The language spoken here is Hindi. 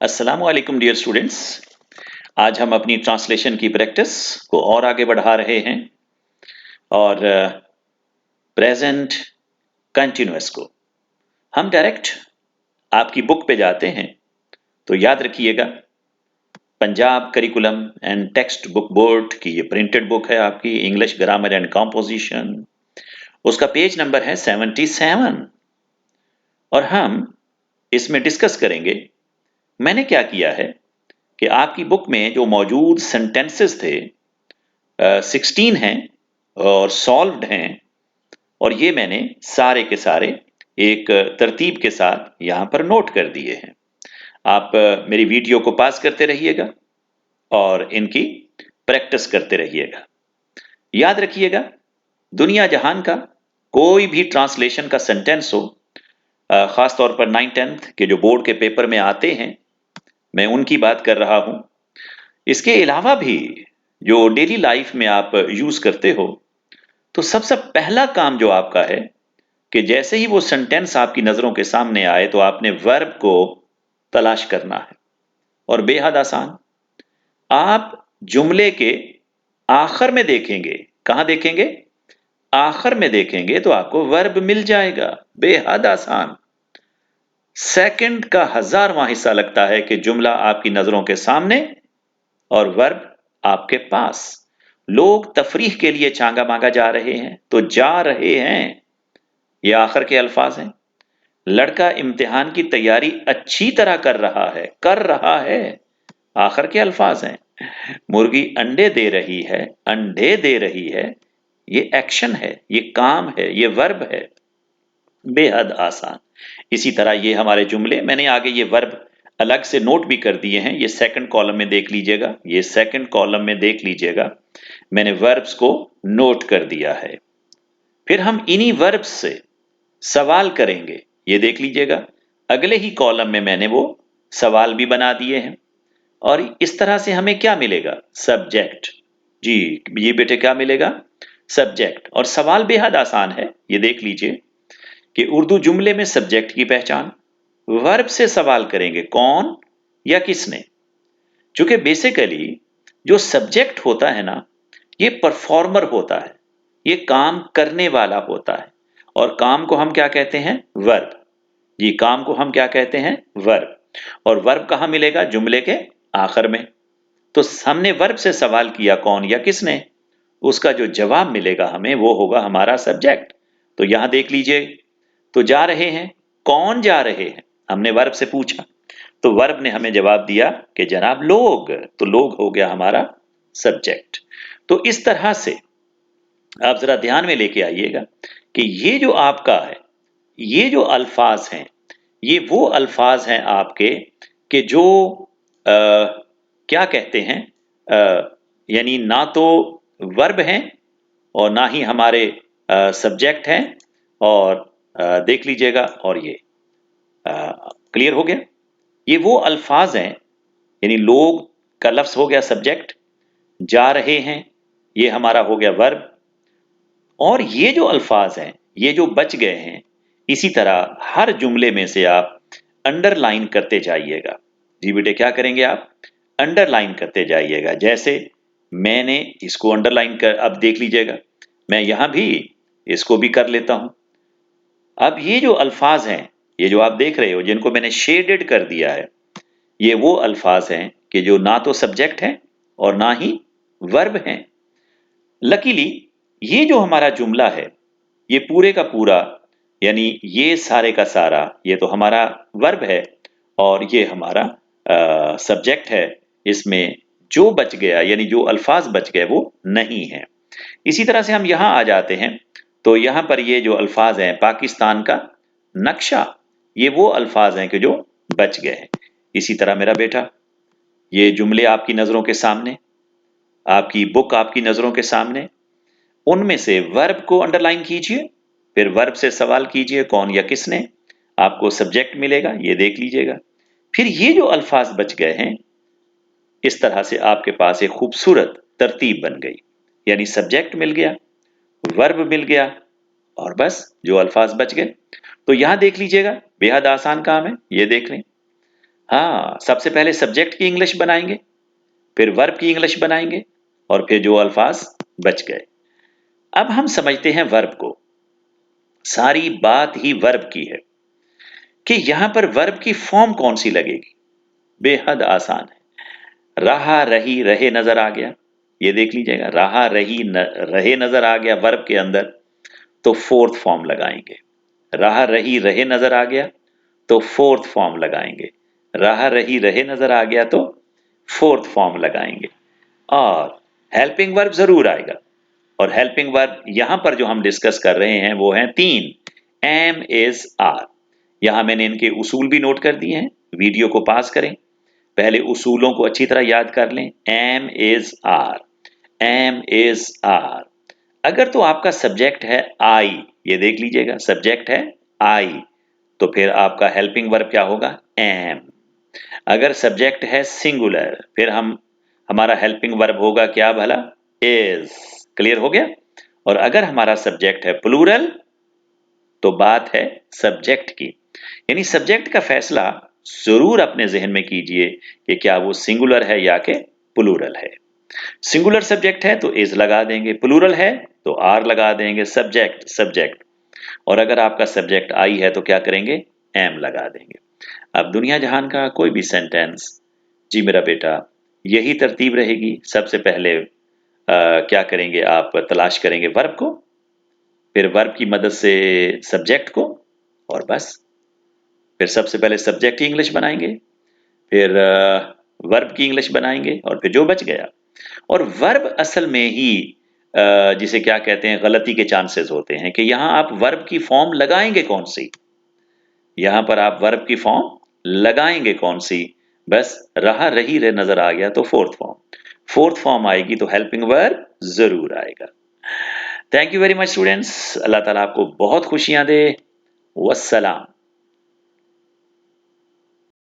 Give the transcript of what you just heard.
अस्सलाम वालेकुम डियर स्टूडेंट्स। आज हम अपनी ट्रांसलेशन की प्रैक्टिस को और आगे बढ़ा रहे हैं और प्रेजेंट कंटिन्यूअस को हम डायरेक्ट आपकी बुक पे जाते हैं। तो याद रखिएगा, Punjab curriculum and text book board की ये प्रिंटेड बुक है आपकी, इंग्लिश ग्रामर एंड कॉम्पोजिशन। उसका पेज नंबर है 77 और हम इसमें डिस्कस करेंगे। मैंने क्या किया है कि आपकी बुक में जो मौजूद सेंटेंसेस थे 16 हैं और सॉल्व्ड हैं, और ये मैंने सारे के सारे एक तरतीब के साथ यहाँ पर नोट कर दिए हैं। आप मेरी वीडियो को पास करते रहिएगा और इनकी प्रैक्टिस करते रहिएगा। याद रखिएगा, दुनिया जहान का कोई भी ट्रांसलेशन का सेंटेंस हो, खास तौर पर 9th-10th के जो बोर्ड के पेपर में आते हैं, मैं उनकी बात कर रहा हूं। इसके अलावा भी जो डेली लाइफ में आप यूज करते हो, तो सबसे पहला काम जो आपका है कि जैसे ही वो सेंटेंस आपकी नजरों के सामने आए तो आपने वर्ब को तलाश करना है। और बेहद आसान, आप जुमले के आखिर में देखेंगे। कहां देखेंगे? आखिर में देखेंगे तो आपको वर्ब मिल जाएगा। बेहद आसान। सेकंड का 1000वां हिस्सा लगता है कि जुमला आपकी नजरों के सामने और वर्ब आपके पास। लोग तफरीह के लिए चांगा मांगा जा रहे हैं तो जा रहे हैं, ये आखिर के अल्फाज हैं। लड़का इम्तिहान की तैयारी अच्छी तरह कर रहा है, आखिर के अल्फाज हैं। मुर्गी अंडे दे रही है, अंडे दे रही है, ये एक्शन है, ये काम है, ये वर्ब है। बेहद आसान। इसी तरह ये हमारे जुमले, मैंने आगे ये वर्ब अलग से नोट भी कर दिए हैं। ये सेकंड कॉलम में देख लीजिएगा, ये सेकंड कॉलम में देख लीजिएगा, मैंने वर्ब्स को नोट कर दिया है। फिर हम इन्हीं वर्ब्स से सवाल करेंगे। ये देख लीजिएगा, अगले ही कॉलम में मैंने वो सवाल भी बना दिए हैं। और इस तरह से हमें क्या मिलेगा? सब्जेक्ट। जी, ये बेटे क्या मिलेगा? सब्जेक्ट। और सवाल बेहद आसान है, ये देख लीजिए कि उर्दू जुमले में सब्जेक्ट की पहचान वर्ब से सवाल करेंगे, कौन या किसने। चूंकि बेसिकली जो सब्जेक्ट होता है ना, ये परफॉर्मर होता है, ये काम करने वाला होता है। और काम को हम क्या कहते हैं? वर्ब। जी, काम को हम क्या कहते हैं? वर्ब। और वर्ब कहां मिलेगा? जुमले के आखिर में। तो हमने वर्ब से सवाल किया, कौन या किसने, उसका जो जवाब मिलेगा हमें वो होगा हमारा सब्जेक्ट। तो यहां देख लीजिए, तो जा रहे हैं, कौन जा रहे हैं, हमने वर्ब से पूछा तो वर्ब ने हमें जवाब दिया कि जनाब लोग। तो लोग हो गया हमारा सब्जेक्ट। तो इस तरह से आप जरा ध्यान में लेके आइएगा कि ये जो आपका है, ये जो अल्फाज हैं, ये वो अल्फाज हैं आपके कि जो क्या कहते हैं, यानी ना तो वर्ब हैं और ना ही हमारे सब्जेक्ट हैं। और देख लीजिएगा, और ये क्लियर हो गया। ये वो अल्फाज हैं, यानी लोग का लफ्ज हो गया सब्जेक्ट, जा रहे हैं ये हमारा हो गया वर्ब, और ये जो अल्फाज हैं ये जो बच गए हैं, इसी तरह हर जुमले में से आप अंडरलाइन करते जाइएगा। जी बेटे, क्या करेंगे आप? अंडरलाइन करते जाइएगा। जैसे मैंने इसको अंडरलाइन कर, अब देख लीजिएगा, मैं यहां भी इसको भी कर लेता हूं। अब ये जो अल्फाज हैं, ये जो आप देख रहे हो जिनको मैंने शेडेड कर दिया है, ये वो अल्फाज हैं कि जो ना तो सब्जेक्ट हैं और ना ही वर्ब हैं। लकीली ये जो हमारा जुमला है, ये पूरे का पूरा, यानी ये सारे का सारा, ये तो हमारा वर्ब है और ये हमारा सब्जेक्ट है। इसमें जो बच गया, यानी जो अल्फाज बच गए, वो नहीं है। इसी तरह से हम यहां आ जाते हैं, तो यहां पर ये जो अल्फाज हैं, पाकिस्तान का नक्शा, ये वो अल्फाज हैं कि जो बच गए हैं। इसी तरह मेरा बेटा, ये जुमले आपकी नजरों के सामने, आपकी बुक आपकी नजरों के सामने, उनमें से वर्ब को अंडरलाइन कीजिए, फिर वर्ब से सवाल कीजिए, कौन या किसने, आपको सब्जेक्ट मिलेगा, ये देख लीजिएगा। फिर ये जो अल्फाज बच गए हैं, इस तरह से आपके पास एक खूबसूरत तरतीब बन गई, यानी सब्जेक्ट मिल गया, वर्ब मिल गया, और बस जो अल्फाज बच गए। तो यहां देख लीजिएगा, बेहद आसान काम है, ये देख लें। हाँ, सबसे पहले सब्जेक्ट की इंग्लिश बनाएंगे, फिर वर्ब की इंग्लिश बनाएंगे, और फिर जो अल्फाज बच गए। अब हम समझते हैं वर्ब को। सारी बात ही वर्ब की है कि यहां पर वर्ब की फॉर्म कौन सी लगेगी। बेहद आसान है। रहा रही रहे नजर आ गया, ये देख लीजिएगा, रहा रहे नजर आ गया वर्ब के अंदर, तो फोर्थ फॉर्म लगाएंगे। रहा रही रहे नजर आ गया तो फोर्थ फॉर्म लगाएंगे। रहा रही रहे नजर आ गया तो फोर्थ फॉर्म लगाएंगे। और हेल्पिंग वर्ब जरूर आएगा। और हेल्पिंग वर्ब यहां पर जो हम डिस्कस कर रहे हैं वो हैं 3, एम, इज, आर। यहां मैंने इनके उसूल भी नोट कर दिए हैं। वीडियो को पास करें, पहले उसूलों को अच्छी तरह याद कर लें। M, is, R, M, is, R. अगर तो आपका सब्जेक्ट है आई, ये देख लीजिएगा, सब्जेक्ट है आई, तो फिर आपका हेल्पिंग वर्ब क्या होगा, एम। अगर सब्जेक्ट है सिंगुलर, फिर हमारा हेल्पिंग वर्ब होगा क्या भला, इज। क्लियर हो गया। और अगर हमारा सब्जेक्ट है प्लूरल, तो बात है सब्जेक्ट की। यानी सब्जेक्ट का फैसला जरूर अपने जहन में कीजिए कि क्या वो सिंगुलर है या कि प्लूरल है। सिंगुलर सब्जेक्ट है तो इज लगा देंगे, प्लूरल है तो आर लगा देंगे, सब्जेक्ट सब्जेक्ट। और अगर आपका सब्जेक्ट आई है तो क्या करेंगे, एम लगा देंगे। अब दुनिया जहान का कोई भी सेंटेंस, जी मेरा बेटा, यही तरतीब रहेगी। सबसे पहले क्या करेंगे आप, तलाश करेंगे वर्ब को, फिर वर्ब की मदद से सब्जेक्ट को, और बस। फिर सबसे पहले सब्जेक्ट की इंग्लिश बनाएंगे, फिर वर्ब की इंग्लिश बनाएंगे, और फिर जो बच गया। और वर्ब असल में ही जिसे क्या कहते हैं, गलती के चांसेस होते हैं कि यहां आप वर्ब की फॉर्म लगाएंगे कौन सी। यहां पर आप वर्ब की फॉर्म लगाएंगे कौन सी। बस रहा रही रे नजर आ गया तो फोर्थ फॉर्म आएगी, तो हेल्पिंग वर्ब जरूर आएगा। Thank you very much students. Allah ताला आपको बहुत खुशियां दे। वस्सलाम।